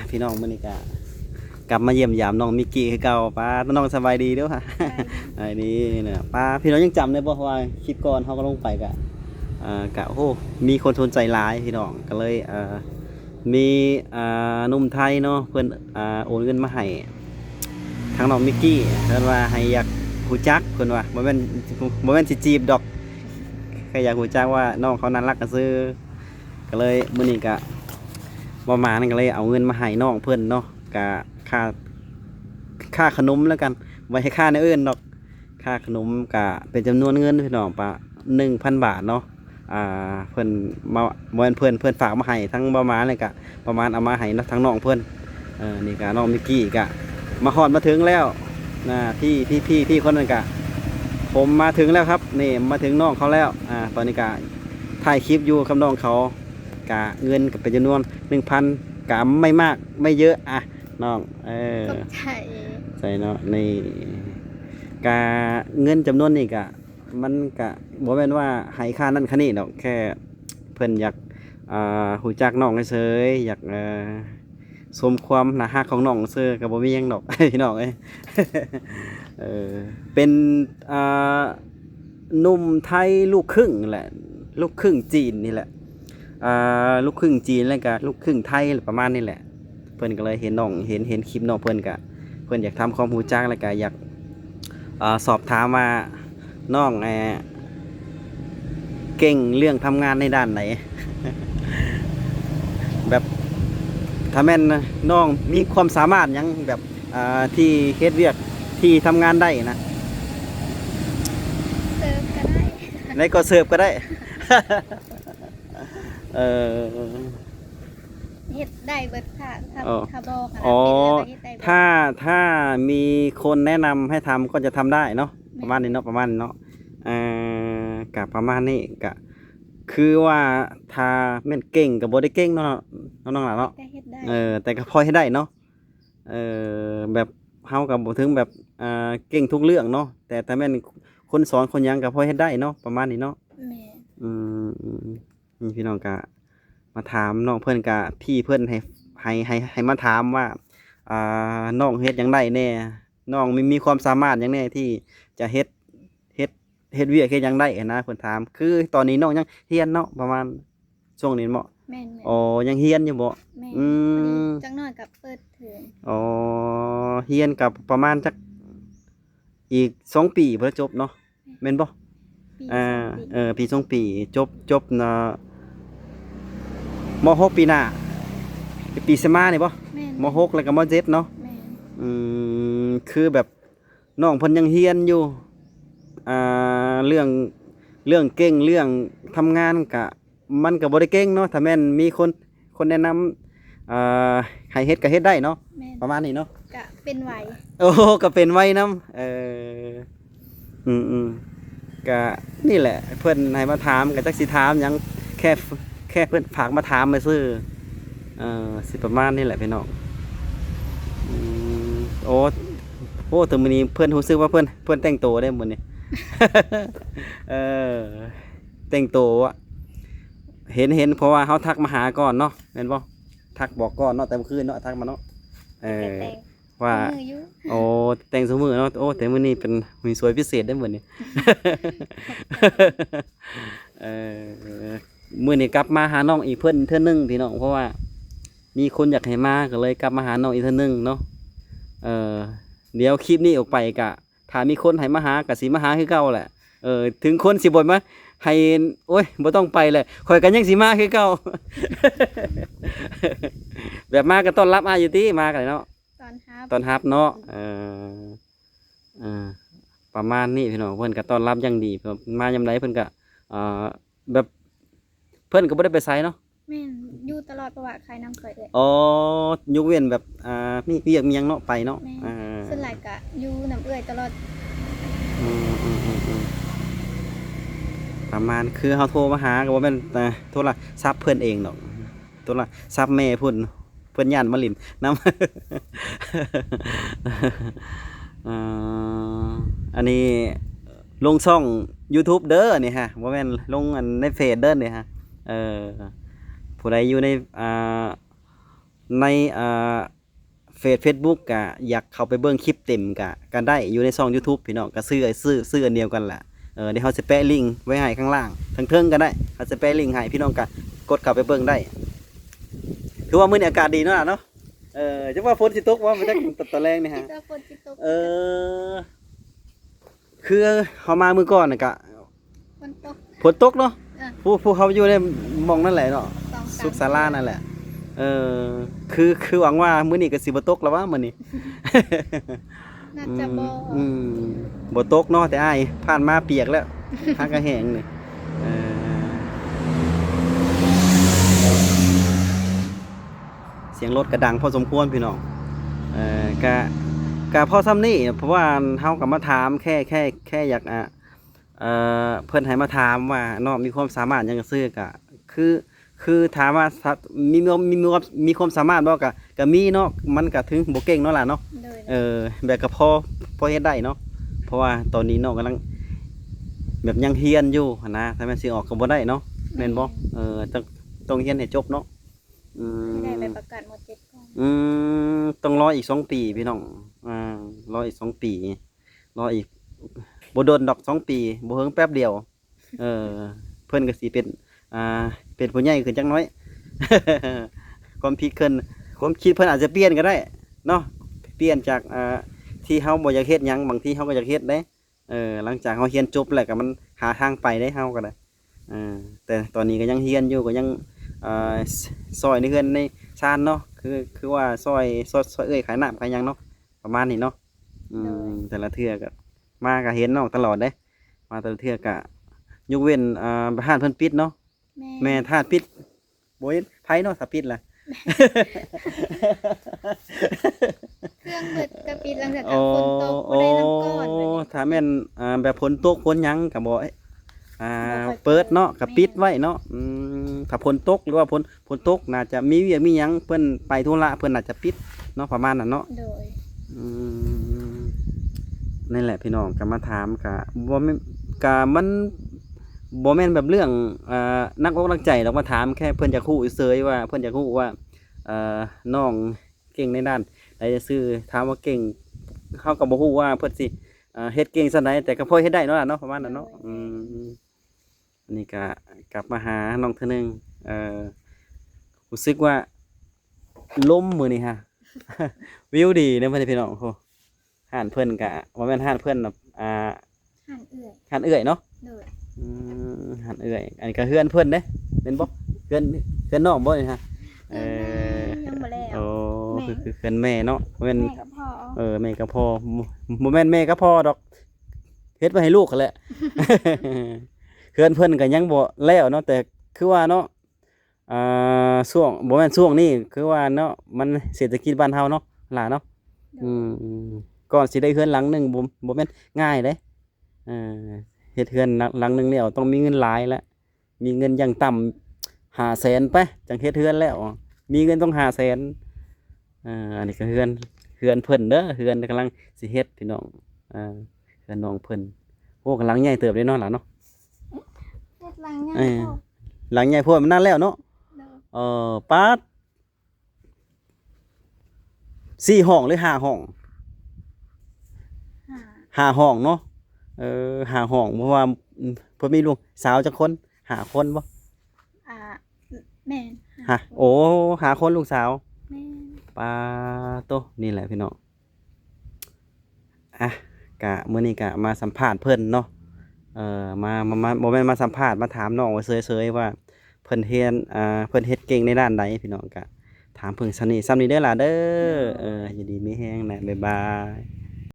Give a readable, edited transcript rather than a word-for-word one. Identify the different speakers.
Speaker 1: พี่น้องมื้อนี้ก็กลับมาเยี่ยมยามน้องมิกกี้คือเก่าป้าน้องสบายดีเด้อค่ะ ไอ้นี่เนี่ยป้าพี่น้องยังจำได้บ่ว่าคลิปก่อนเขาก็ลงไปกะกะโอ้โหมีคนสนใจหลายพี่น้องก็เลยมีหนุ่มไทยเนาะเพิ่นโอนเงินมาให้ทางน้องมิกกี้เพิ่นว่าให้อยากฮู้จักเพิ่นว่าบ่แม่นสิจีบดอกแค่อยากฮู้จักว่าน้องเขาน่ารักก็ซื้อก็เลยมื้อนี้ก็ประมาณนั้นก็เลยเอาเงินมาให้น้องเพิ่นเนาะกะค่าขนมแล้วกันไว้ให้ค่าในอื่นดอกค่าขนมกะเป็นจำนวนเงินพี่น้องปะ1,000 บาทเนาะเพิ่นมาเพื่อนฝากมาให้ทั้งประมาณเลยกะประมาณเอามาให้ทั้งน้องเพิ่นนี่กะน้องมิกกี้กะมาฮอดมาถึงแล้วนะพี่คนนั้นกะผมมาถึงแล้วครับนี่มาถึงน้องเขาแล้วตอนนี้กะถ่ายคลิปอยู่กับน้องเขากะเงินก็เป็นจำนวน 1,000กะไม่มากไม่เยอะน้อง
Speaker 2: ตกใจ
Speaker 1: ใช่เนาะในกะเงินจำนวนนี้กะมันกะบ่แม่นว่าให้ค่านั่นค่านี่ดอกแค่เพิ่นอยากฮู้จักน้องเฉยๆอยากชมความน่ารักของน้องเซื่อก็บ่มีหยังดอก พี่น้องเอ้ย เป็นหนุ่มไทยลูกครึ่งแหละลูกครึ่งจีนนี่แหละลูกครึ่งจีนแล้วก็ลูกครึ่งไทยประมาณนี้แหละเพิ่นก็เลยเห็นน้องเห็นคลิปน้องเพิ่นก็เพิ่นอยากทำความรู้จักแล้วก็อยากสอบถามว่าน้องเก่งเรื่องทำงานในด้านไหน แบบถ้าแม่นน้องมีความสามารถยังแบบที่เฮ็ดเวียกที่ทำงานได้นะ
Speaker 2: เสิร์ฟก็ได้
Speaker 1: ในก็เสิร์ฟก็ได้ เออ
Speaker 2: เฮ็ดได้เบิดค่ะถ้าบอกนะ
Speaker 1: อ๋อ
Speaker 2: เฮ็ดได้เบิด
Speaker 1: ถ้ามีคนแนะนำให้ทำก็จะทำได้เนาะประมาณนี้เนาะกับประมาณนี้กะคือว่าถ้าแม่นเก่งกับบ่ได้เก่งเนาะน้องๆล่ะเนาะ
Speaker 2: ก็เฮ็ดได้
Speaker 1: แต่ก็พอให้ได้เนาะแบบเฮากับบ่ถึงแบบเก่งทุกเรื่องเนาะแต่ถ้าแม่นคนสอนคนหยังก็พอเฮ็ดได้เนาะประมาณนี้เนาะ
Speaker 2: แม่
Speaker 1: อืมนี่พี่น้องกะมาถามน้องเพื่อนกะพี่เพื่อนให้มาถามว่าน้องเฮ็ดหยังได้แน่น้องมีความสามารถหยังแน่ที่จะเฮ็ดเวียกเฮ็ดหยังได้นะเพิ่นถามคือตอนนี้น้องยังเรียนเนาะประมาณช่วงนี้เหมาะ
Speaker 2: แม่น
Speaker 1: อ๋อยังเรียนอยู่บ่
Speaker 2: แม่
Speaker 1: อืม
Speaker 2: จังน้อยกับเปิดเทอม
Speaker 1: อ๋อเรียนกับประมาณจักอีก2 ปีเพิ่นจบเนาะแม่นบ่
Speaker 2: ปีสองปี
Speaker 1: ปี2 ปีจบม.6 ปีหน้าปีสมานี่บ่
Speaker 2: แม่น
Speaker 1: ม.6แล้วก็ม.7เนาะ
Speaker 2: แม่น
Speaker 1: คือแบบน้องเพิ่นยังเรียนอยู่เรื่องเก่งเรื่องทำงานก็มันก็บ่ได้เก่งเนาะถ้าแม่นมีคนแนะนำให้เฮ็ดก็เฮ็ดได้เนาะ
Speaker 2: แม่น
Speaker 1: ประมาณนี้เนาะ
Speaker 2: ก็เป็นไหว
Speaker 1: โอ้ก็เป็นไว้นำก็นี่แหละเพิ่นให้มาถามก็จักสิถามหยังแค่เพิ่นฝากมาถามซื่อสิประมาณนี้แหละพี่น้องโอ้แต่มื้อนี้เพิ่นรู้สึกว่าเพิ่นแต่งตัวได้มื้อนี้ เออแต่งตัวอะเห็นเพราะว่าเฮาทักมาหาก่อนเนาะแม่นบ่ทักบอกก่อนเนาะแต่เมื่อคืนเนาะทักมาเนาะ
Speaker 2: แต่ง
Speaker 1: ว่า
Speaker 2: มืออยู่
Speaker 1: โอ้แต่งซุมื้อเนาะโอ้แต่มื้อนี้เป็นมื้อสวยพิเศษได้อมื้อนี้ เออมื้อนี้กลับมาหาน้องอีกเพิ่นเทื่อนึงพี่น้องเพราะว่ามีคนอยากให้มาก็เลยกลับมาหาน้องอีกเทื่อนึงเนาะเดี๋ยวคลิปนี้ออกไปกะถ้ามีคนให้มาหาก็สิมาหาคือเก่าแหละถึงคนสิบ่มาให้โอ้ยบ่ต้องไปแหละข่อยก็ยังสิมาคือเก่า แบบมาก็ต้อนรับอยู่ติมากันเนาะ
Speaker 2: ตอนฮับ
Speaker 1: ต้อนรับเนาะประมาณนี้พี่น้องเพิ่นก็ต้อนรับอย่างดีมายามใดเพิ่นก็แบบเพิ่นก็บ่ได้ไปไสเนาะ
Speaker 2: แม่นอยู่ตลอดประวัติใครนำเคยเลย
Speaker 1: อ๋อยกเว้นแบบมีเวียกมีหยังเนาะไปเนาะ
Speaker 2: แม่ส่วนหลายก็อยู่น้ำเอื้อยตลอด
Speaker 1: ประมาณคือเฮาโทรมาหาก็บ่แม่นโทรศัพท์เพิ่นเองดอกโทรศัพท์แม่เพิ่นย้านมาลิ้นนำ อันนี้ลงช่อง YouTube เด้อนี่ฮะบ่แม่นลงในเฟซเด้อนี่ฮะผู้ใดอยู่ใน ในFacebook ก็อยากเข้าไปเบิ่งคลิปเต็มก็ได้อยู่ในช่อง YouTube พี่น้องก็ซื้ออันเดียวกันแหละเดี๋ยวเฮาสิแปะลิงก์ไว้ให้ข้างล่างทั้งเทิงก็ได้เฮาสิแปะลิงก์ให้พี่น้องก็กดเข้าไปเบิ่งได้คือว่ามื้อนี้อากาศดีเนาะล่ะเนาะจังว่าฝนสิตกว่ามันจักตะแรงนี่ฮะ
Speaker 2: คิดว่าฝนสิตก
Speaker 1: คือเขามามื้อก่อนน่ะก็
Speaker 2: ฝนตก
Speaker 1: ฝนตกเนาะ
Speaker 2: อ่ะ
Speaker 1: ผู้เขาอยู่ในหม่องนั่นแหละเนาะ
Speaker 2: 2-3
Speaker 1: สุขศาลานั่นแหละคือหวังว่ามื้อนี้ก็สิบ่ตกแล้ววะมื้อนี้
Speaker 2: น่าจะบ่
Speaker 1: บ่ตกเนาะแต่อ้ายผ่านมาเปียกแล้วทางก็แห้งนี่เสียงรถก็ดังพอสมควรพี่น้องก็พอซ้ำนี่เพราะว่าเฮาก็มาถามแค่อยากเพิ่นให้มาถามว่าเนาะมีความสามารถหยังซื่อก็คือถามว่ามีความสามารถบ่ก็มีเนาะมันก็ถึงบ่เก่งเนาะล่ะเนาะ
Speaker 2: โดย
Speaker 1: แบบก็พอเฮ็ดได้เนาะเพราะว่าตอนนี้น้องกำลังแบบยังเรียนอยู่หั้นนะถ้าแม่นสิออกก็บ่ได้เนาะแม่นบ่ต้องเรียนให้จบเนาะ
Speaker 2: ไม่ได้ไปประกาศหมด7ก่อน
Speaker 1: ต้องรออีก2 ปีพี่น้องรออีก2 ปีรออีกบ่โดนดอก2 ปีบ่เฮิงแป๊บเดียวเพิ่นก็สิเป็นผู้ใหญ่ขึ้นจักหน้อย ความคิดเพิ่นอาจจะเปลี่ยนก็ได้เนาะเปลี่ยนจากที่เฮาบ่อยากเฮ็ดหยังบางทีเฮาก็อยากเฮ็ดเด้หลังจากเฮาเรียนจบแล้วก็มันหาทางไปได้เฮาก็ได้แต่ตอนนี้ก็ยังเรียนอยู่ก็ยังซอยในเฮือนในชานเนาะคือว่าซอยเอ้ยขายน้ำขายหยังเนาะประมาณนี้เนาะแต่ละเทื่อก็มาก็เห็นน้องตลอดเด้มาแต่ละเทื่อก็ยกเว้นห้านเพิ่นปิดเนาะแม่ถ้าปิดบ่เห็นไผเนาะถ้าปิดล่ะ
Speaker 2: เครื่องเบิดกระปิดหลังจากฝนตกบ่ได้น้ำก้อนเลย
Speaker 1: ถ้าแม่นแบบฝนตกฝนหยังก็บ่เปิดเนาะก็ปิดไว้เนาะถ้าฝนตกหรือว่าฝนตกน่าจะมีเวียกมีหยังเพิ่นไปธุระเพิ่นน่าจะปิดเนาะประมาณนั้นเนาะ
Speaker 2: โดย
Speaker 1: นั่นแหละพี่น้องก็มาถามก็บ่แม่นก็มันบ่แม่นแบบเรื่องนักอกนักใจหรอกมาถามแค่เพิ่นอยากรู้เฉยๆว่าเพิ่นอยากรู้ว่าน้องเก่งในด้านใดจะซื้อถามว่าเก่งเฮาก็บ่ฮู้ว่าเพิ่นสิเฮ็ดเก่งซำใดแต่ก็พอเฮ็ดได้เนาะล่ะเนาะประมาณนั้นเนาะอันนี้ก็กลับมาหาน้องเทื่อนึงรู้สึกว่าลมมื้อนี้ฮะ วิวดีเด้อเพิ่นพี่น้องโหห้านเพิ่นก็บ่แม่นห้านเพิ่น
Speaker 2: ห่านเอื้อย
Speaker 1: ห้านเอื้อยเนาะ
Speaker 2: โดย
Speaker 1: ห้านเอื้อยอันนี้ก็เฮือนเพิ่นเด้เป็นบ่เฮือนน้องบ่นี่ฮะ
Speaker 2: ยังบ่แล้ว
Speaker 1: โอ้คือเฮือนแม่เนาะบ่แม่น
Speaker 2: แม่กับพ่อ
Speaker 1: แม่กับพ่อบ่แม่นแม่กับพ่อดอกเฮ็ดไว้ให้ลูกเขาแหละ เฮือนเพิ่นก็ยังบ่แล้วเนาะแต่คือว่าเนาะช่วงบ่แม่นช่วงนี้คือว่าเนาะมันเศรษฐกิจบ้านเฮาเนาะหล่ะเนาะก่อนสิได้เฮือนหลังหนึงบ่แม่นง่ายเด้เฮ็ดเฮือนหลังหนึงแล้วต้องมีเงินหลายแล้วมีเงินอย่างต่ำ500,000ไปจังเฮ็ดเฮือนแล้วมีเงินต้อง500,000อันนี้ก็เฮือนเพิ่นเด้อเฮือนกำลังสิเฮ็ดพี่น้องเฮือนน้องเพิ่นโอ้กำลังใหญ่เติบได้เนาะล่ะเนาะ
Speaker 2: เฮ็ดหลังยัง
Speaker 1: หลังใหญ่โพดมันนานแล้วเนาะปาด4 ห้องหรือ5 ห้อง5 ห้องเนาะ5 ห้องเพราะว่าเพิ่นมีลูกสาวจักคน5 คนบ่
Speaker 2: แม่น
Speaker 1: ฮะโอ้5 คนลูกสาว
Speaker 2: แม่น
Speaker 1: ปาโตนี่แหละพี่น้องกะมื้อนี้กะมาสัมภาษณ์เพิ่นเนาะมาบ่แม่นมาสัมภาษณ์มาถามน้องว่าเฉยๆว่าเพิ่นเฮ็ดเก่งในด้านใดพี่น้องกะถามเพิ่นซ้ำนี้เด้อล่ะเด้ออยู่ดีมีแฮงนะบ๊ายบาย